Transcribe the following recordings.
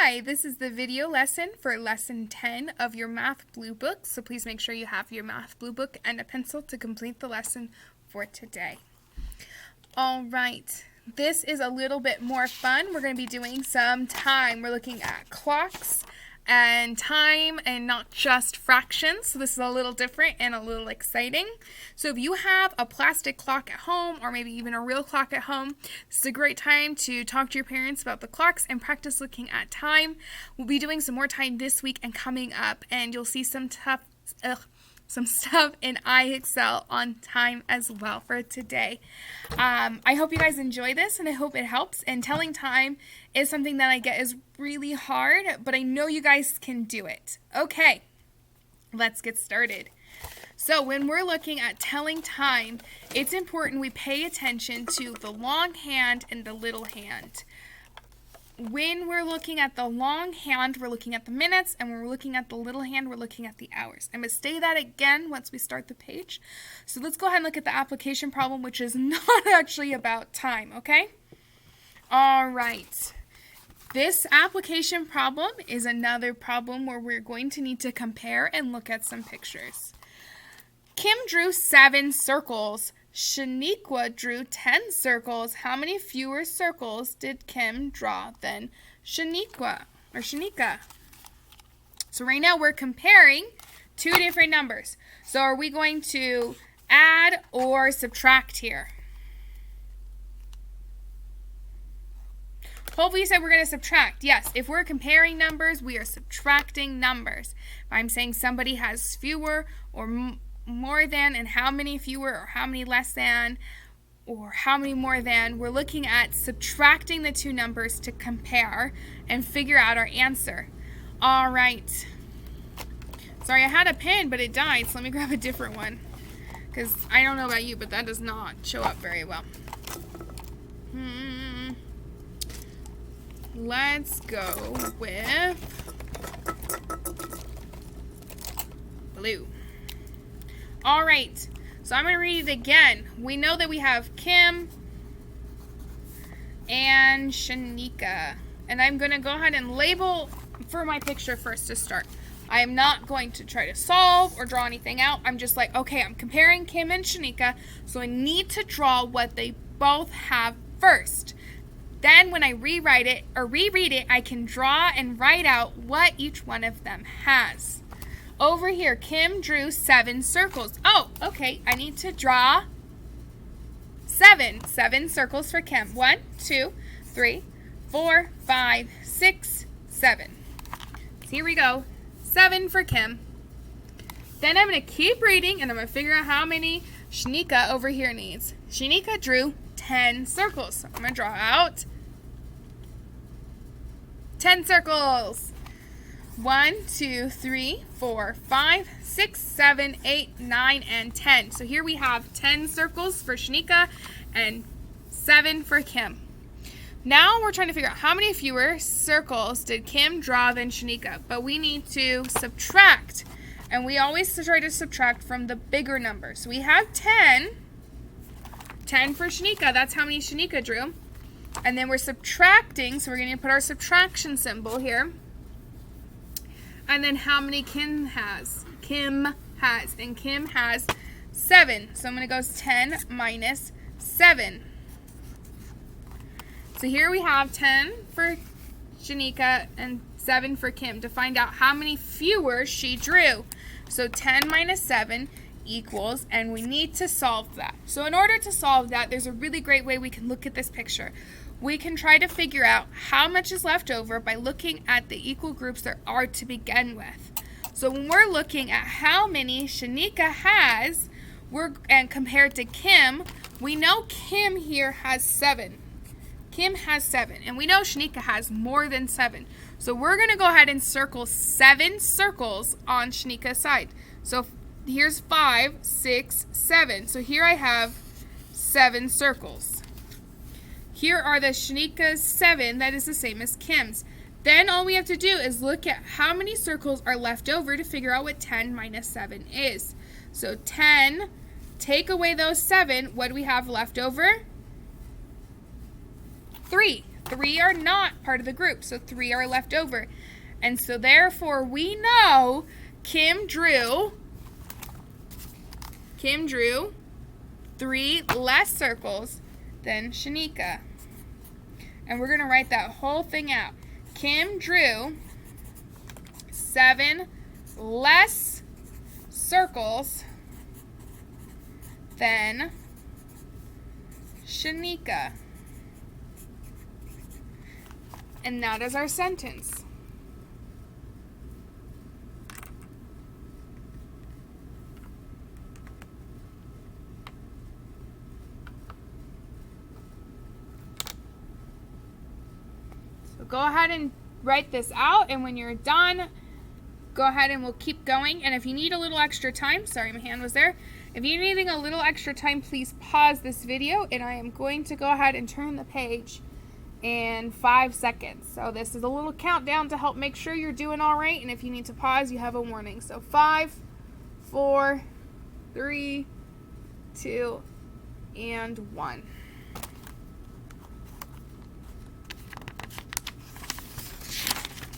Hi, this is the video lesson for lesson 10 of your Math Blue Book, so please make sure you have your Math Blue Book and a pencil to complete the lesson for today. All right, this is a little bit more fun. We're going to be doing some time. We're looking at clocks and time and not just fractions, so this is a little different and a little exciting. So if you have a plastic clock at home or maybe even a real clock at home, this is a great time to talk to your parents about the clocks and practice looking at time. We'll be doing some more time this week and coming up, and you'll see some stuff in iExcel on time as well for today. I hope you guys enjoy this and I hope it helps. And telling time is something that I get is really hard, but I know you guys can do it. Okay, let's get started. So when we're looking at telling time, it's important we pay attention to the long hand and the little hand. When we're looking at the long hand, we're looking at the minutes, and when we're looking at the little hand, we're looking at the hours. I'm going to say that again once we start the page. So let's go ahead and look at the application problem, which is not actually about time, okay? All right. This application problem is another problem where we're going to need to compare and look at some pictures. Kim drew 7 circles. Shaniqua drew 10 circles. How many fewer circles did Kim draw than Shaniqua? So right now we're comparing two different numbers. So are we going to add or subtract here? Hopefully you said we're going to subtract. Yes, if we're comparing numbers, we are subtracting numbers. If I'm saying somebody has fewer or more than, and how many fewer or how many less than or how many more than, we're looking at subtracting the two numbers to compare and figure out our answer. All right. Sorry, I had a pen, but it died, so let me grab a different one because I don't know about you, but that does not show up very well. Let's go with blue. All right, so I'm going to read it again. We know that we have Kim and Shanika. And I'm going to go ahead and label for my picture first to start. I am not going to try to solve or draw anything out. I'm just like, okay, I'm comparing Kim and Shanika, so I need to draw what they both have first. Then when I rewrite it or reread it, I can draw and write out what each one of them has. Over here, Kim drew 7 circles. Oh, okay, I need to draw 7 circles for Kim. 1, 2, 3, 4, 5, 6, 7. So here we go, 7 for Kim. Then I'm going to keep reading, and I'm going to figure out how many Shanika over here needs. Shanika drew 10 circles. So I'm going to draw out 10 circles. 1, 2, 3, 4, 5, 6, 7, 8, 9, and 10. So here we have 10 circles for Shanika and 7 for Kim. Now we're trying to figure out how many fewer circles did Kim draw than Shanika, but we need to subtract. And we always try to subtract from the bigger number. So we have 10 for Shanika. That's how many Shanika drew. And then we're subtracting, so we're going to put our subtraction symbol here. And then how many Kim has? And Kim has 7. So I'm going to go 10 minus 7. So here we have 10 for Shanika and 7 for Kim to find out how many fewer she drew. So 10 minus 7 equals, and we need to solve that. So in order to solve that, there's a really great way we can look at this picture. We can try to figure out how much is left over by looking at the equal groups there are to begin with. So when we're looking at how many Shanika has, and compared to Kim, we know Kim here has 7. Kim has 7, and we know Shanika has more than 7. So we're going to go ahead and circle 7 circles on Shanika's side. So here's 5, 6, 7. So here I have 7 circles. Here are the Shanika's 7, that is the same as Kim's. Then all we have to do is look at how many circles are left over to figure out what 10 minus 7 is. So 10, take away those 7, what do we have left over? 3. 3 are not part of the group, so 3 are left over. And so therefore we know Kim drew 3 less circles than Shanika. And we're going to write that whole thing out. Kim drew 7 less circles than Shanika. And that is our sentence. So go ahead and write this out, and when you're done, go ahead and we'll keep going. And if you need a little extra time, sorry, my hand was there. If you're needing a little extra time, please pause this video, and I am going to go ahead and turn the page in 5 seconds. So this is a little countdown to help make sure you're doing all right, and if you need to pause, you have a warning. So 5, 4, 3, 2, and 1.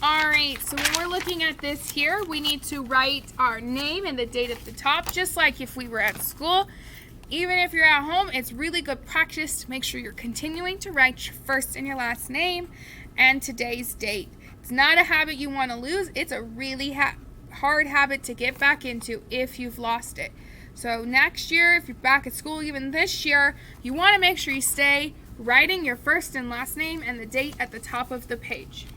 Alright, so when we're looking at this here, we need to write our name and the date at the top, just like if we were at school. Even if you're at home, it's really good practice to make sure you're continuing to write your first and your last name and today's date. It's not a habit you want to lose. It's a really hard habit to get back into if you've lost it. So next year, if you're back at school, even this year, you want to make sure you stay writing your first and last name and the date at the top of the page.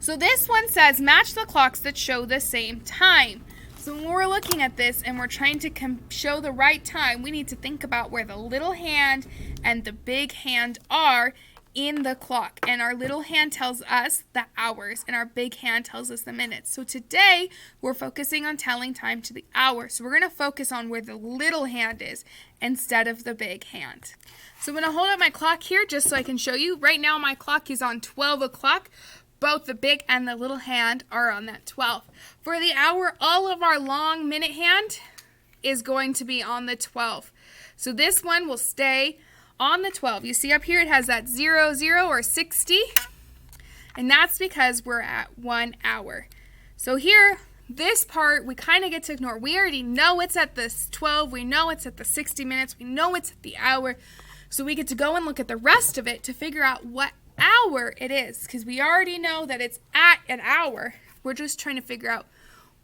So this one says, match the clocks that show the same time. So when we're looking at this and we're trying to show the right time, we need to think about where the little hand and the big hand are in the clock. And our little hand tells us the hours and our big hand tells us the minutes. So today we're focusing on telling time to the hour. So we're going to focus on where the little hand is instead of the big hand. So I'm going to hold up my clock here just so I can show you. Right now my clock is on 12 o'clock. Both the big and the little hand are on that 12. For the hour, all of our long minute hand is going to be on the 12. So this one will stay on the 12. You see up here it has that 00 or 60. And that's because we're at 1 hour. So here, this part we kind of get to ignore. We already know it's at the 12. We know it's at the 60 minutes. We know it's at the hour. So we get to go and look at the rest of it to figure out what hour it is, because we already know that it's at an hour. We're just trying to figure out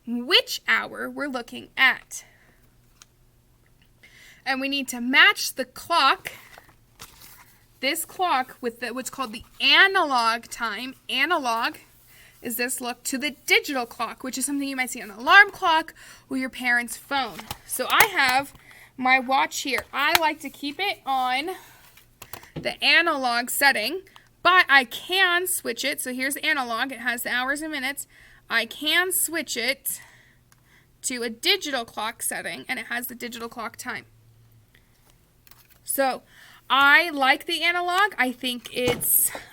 which hour we're looking at. And we need to match the clock, this clock, with what's called the analog time. Analog is this look to the digital clock, which is something you might see on an alarm clock or your parents' phone. So I have my watch here. I like to keep it on the analog setting, but I can switch it. So here's analog. It has the hours and minutes. I can switch it to a digital clock setting, and it has the digital clock time. So I like the analog. I think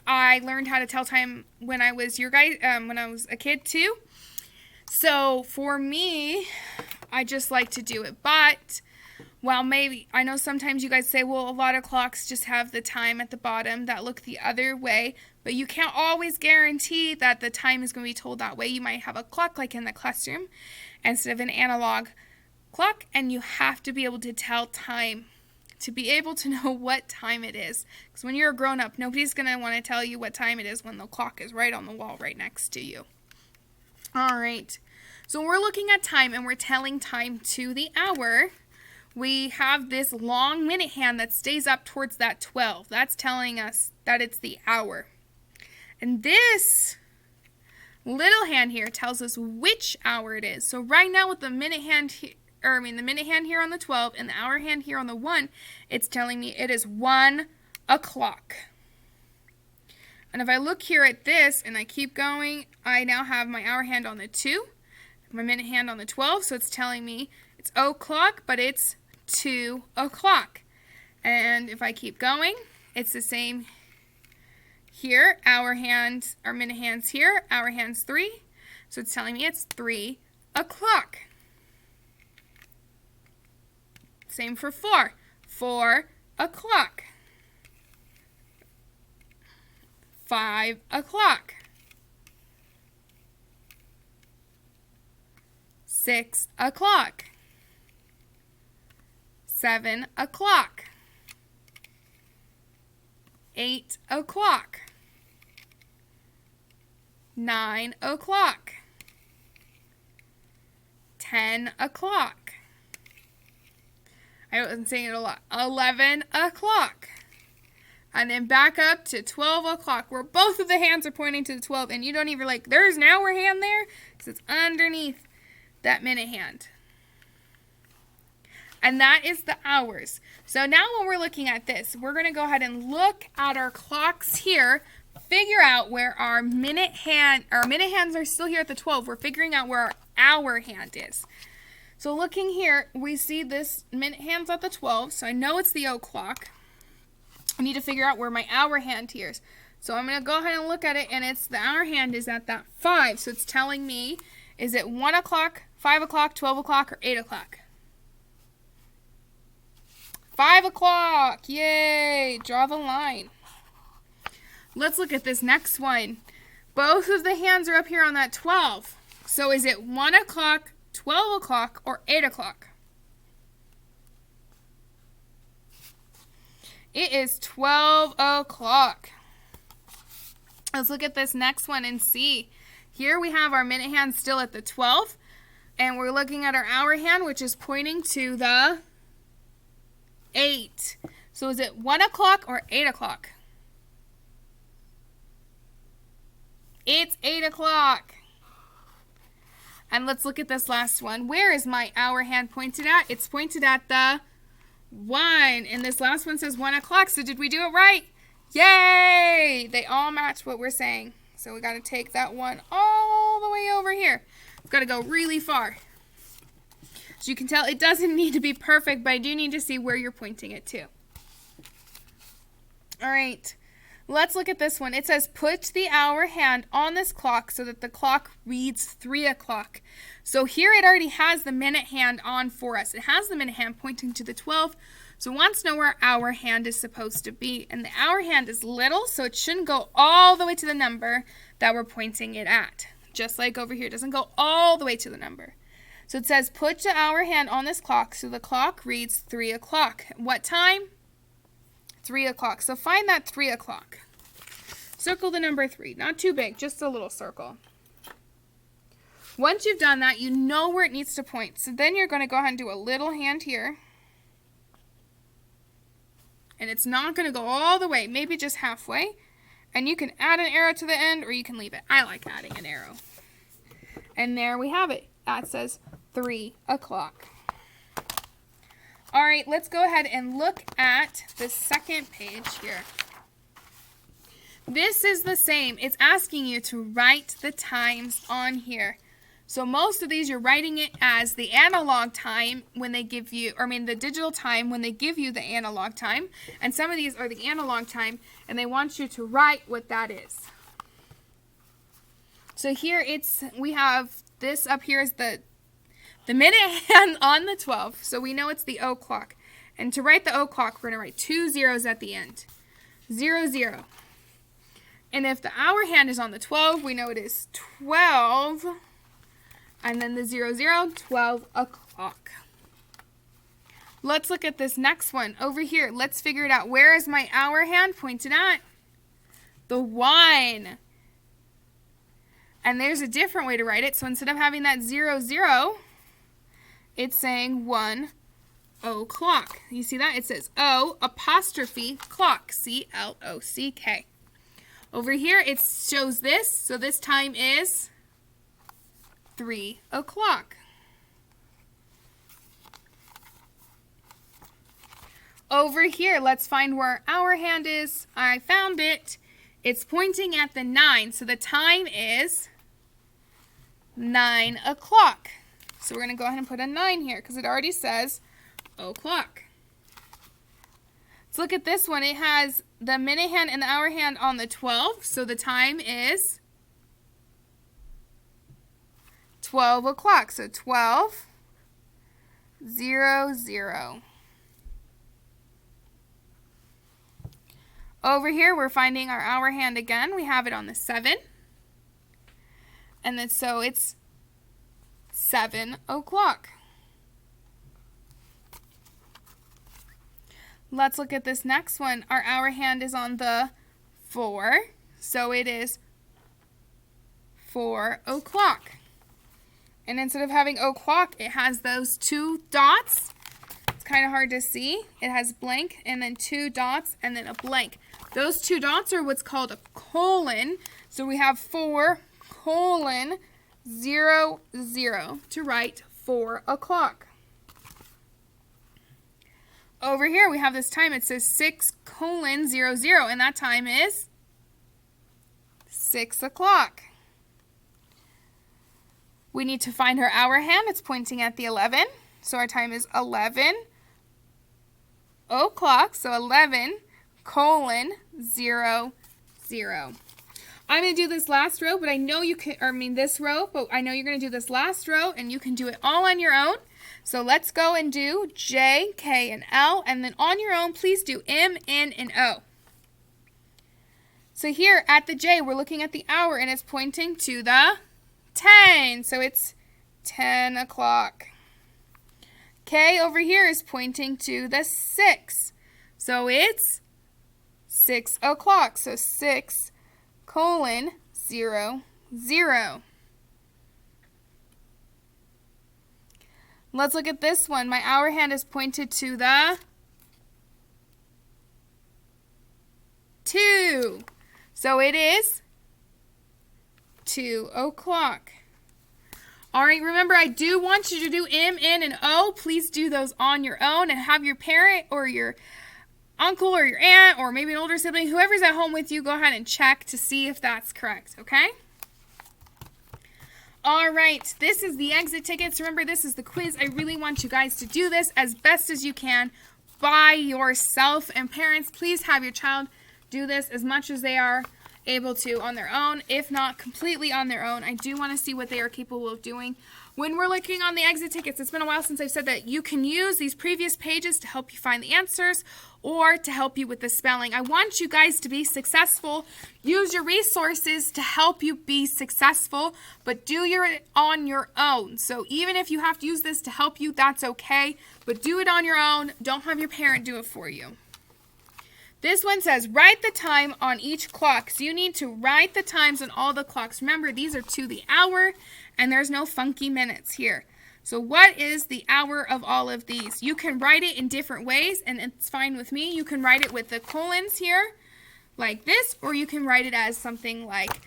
I learned how to tell time when I was when I was a kid too. So for me, I just like to do it. But well, maybe, I know sometimes you guys say, well, a lot of clocks just have the time at the bottom that look the other way, but you can't always guarantee that the time is going to be told that way. You might have a clock like in the classroom instead of an analog clock, and you have to be able to tell time to be able to know what time it is. Because when you're a grown-up, nobody's going to want to tell you what time it is when the clock is right on the wall right next to you. All right, so when we're looking at time and we're telling time to the hour, we have this long minute hand that stays up towards that 12. That's telling us that it's the hour. And this little hand here tells us which hour it is. So right now with the minute hand the minute hand here on the 12 and the hour hand here on the 1, it's telling me it is 1 o'clock. And if I look here at this and I keep going, I now have my hour hand on the 2, my minute hand on the 12, so it's telling me it's o'clock, but it's 2 o'clock. And if I keep going, it's the same here. Hour hands, our minute hands here, hour hands 3. So it's telling me it's 3 o'clock. Same for 4. 4 o'clock. 5 o'clock. 6 o'clock. 7 o'clock. 8 o'clock. 9 o'clock. 10 o'clock. I wasn't saying it a lot. 11 o'clock. And then back up to 12 o'clock, where both of the hands are pointing to the 12, and you don't even there's an hour hand there, because it's underneath that minute hand. And that is the hours. So now when we're looking at this, we're going to go ahead and look at our clocks here, figure out where our minute hands are still here at the 12. We're figuring out where our hour hand is. So looking here, we see this minute hand's at the 12, so I know it's the o'clock. I need to figure out where my hour hand here is. So I'm going to go ahead and look at it, and the hour hand is at that 5. So it's telling me, is it 1 o'clock, 5 o'clock, 12 o'clock, or 8 o'clock? 5 o'clock. Yay. Draw the line. Let's look at this next one. Both of the hands are up here on that 12. So is it 1 o'clock, 12 o'clock, or 8 o'clock? It is 12 o'clock. Let's look at this next one and see. Here we have our minute hand still at the 12. And we're looking at our hour hand, which is pointing to the 8. So is it 1 o'clock or 8 o'clock? It's 8 o'clock. And let's look at this last one. Where is my hour hand pointed at? It's pointed at the 1. And this last one says 1 o'clock. So did we do it right? Yay! They all match what we're saying. So we got to take that one all the way over here. It's got to go really far. As you can tell, it doesn't need to be perfect, but I do need to see where you're pointing it to. All right. Let's look at this one. It says, put the hour hand on this clock so that the clock reads 3 o'clock. So here it already has the minute hand on for us. It has the minute hand pointing to the 12. So it wants to know where our hand is supposed to be. And the hour hand is little, so it shouldn't go all the way to the number that we're pointing it at. Just like over here, it doesn't go all the way to the number. So it says, put the hour hand on this clock so the clock reads 3 o'clock. What time? 3 o'clock. So find that 3 o'clock. Circle the number 3. Not too big, just a little circle. Once you've done that, you know where it needs to point. So then you're going to go ahead and do a little hand here. And it's not going to go all the way, maybe just halfway. And you can add an arrow to the end or you can leave it. I like adding an arrow. And there we have it. That says 3 o'clock. All right, let's go ahead and look at the second page here. This is the same. It's asking you to write the times on here. So most of these, you're writing it as the analog time when they give you, the digital time when they give you the analog time. And some of these are the analog time, and they want you to write what that is. So here we have this up here is the minute hand on the 12. So we know it's the o'clock. And to write the o'clock, we're going to write 2 zeros at the end. 0, 0. And if the hour hand is on the 12, we know it is 12. And then the 0, 0, 12 o'clock. Let's look at this next one. Over here, let's figure it out. Where is my hour hand pointed at? The 1. And there's a different way to write it. So instead of having that 0, 0, it's saying 1 o'clock. You see that? It says O apostrophe clock. C-L-O-C-K. Over here, it shows this. So this time is 3 o'clock. Over here, let's find where our hand is. I found it. It's pointing at the 9. So the time is 9 o'clock. So we're going to go ahead and put a 9 here because it already says o'clock. Let's look at this one. It has the minute hand and the hour hand on the 12. So the time is 12 o'clock. So 12, 0, 0. Over here, we're finding our hour hand again. We have it on the 7. And then so it's 7 o'clock. Let's look at this next one. Our hour hand is on the 4. So it is 4 o'clock. And instead of having o'clock, it has those 2 dots. It's kind of hard to see. It has blank and then 2 dots and then a blank. Those 2 dots are what's called a colon. So we have 4 colon 0 0 to write 4 o'clock. Over here we have this time. It says 6 colon 0 0 and that time is 6 o'clock. We need to find our hour hand. It's pointing at the 11. So our time is 11 o'clock. So 11 colon 0 0. I'm going to do this last row, but I know you can, this row, but I know you're going to do this last row and you can do it all on your own. So let's go and do J, K, and L, and then on your own, please do M, N, and O. So here at the J, we're looking at the hour and it's pointing to the 10. So it's 10 o'clock. K over here is pointing to the 6. So it's 6 o'clock. So 6 colon 0 0. Let's look at this one. My hour hand is pointed to the 2. So it is 2 o'clock. All right, remember I do want you to do M, N, and O. Please do those on your own and have your parent or your uncle or your aunt or maybe an older sibling, whoever's at home with you, go ahead and check to see if that's correct, okay? All right, this is the exit tickets. Remember, this is the quiz. I really want you guys to do this as best as you can by yourself. And parents, please have your child do this as much as they are able to on their own, if not completely on their own. I do want to see what they are capable of doing. When we're looking on the exit tickets, it's been a while since I've said that you can use these previous pages to help you find the answers or to help you with the spelling. I want you guys to be successful. Use your resources to help you be successful, but do it on your own. So even if you have to use this to help you, that's okay, but do it on your own. Don't have your parent do it for you. This one says, write the time on each clock. So you need to write the times on all the clocks. Remember, these are to the hour, and there's no funky minutes here. So what is the hour of all of these? You can write it in different ways, and it's fine with me. You can write it with the colons here, like this, or you can write it as something like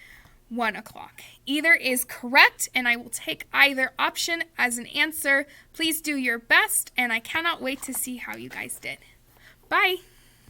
1 o'clock. Either is correct, and I will take either option as an answer. Please do your best, and I cannot wait to see how you guys did. Bye.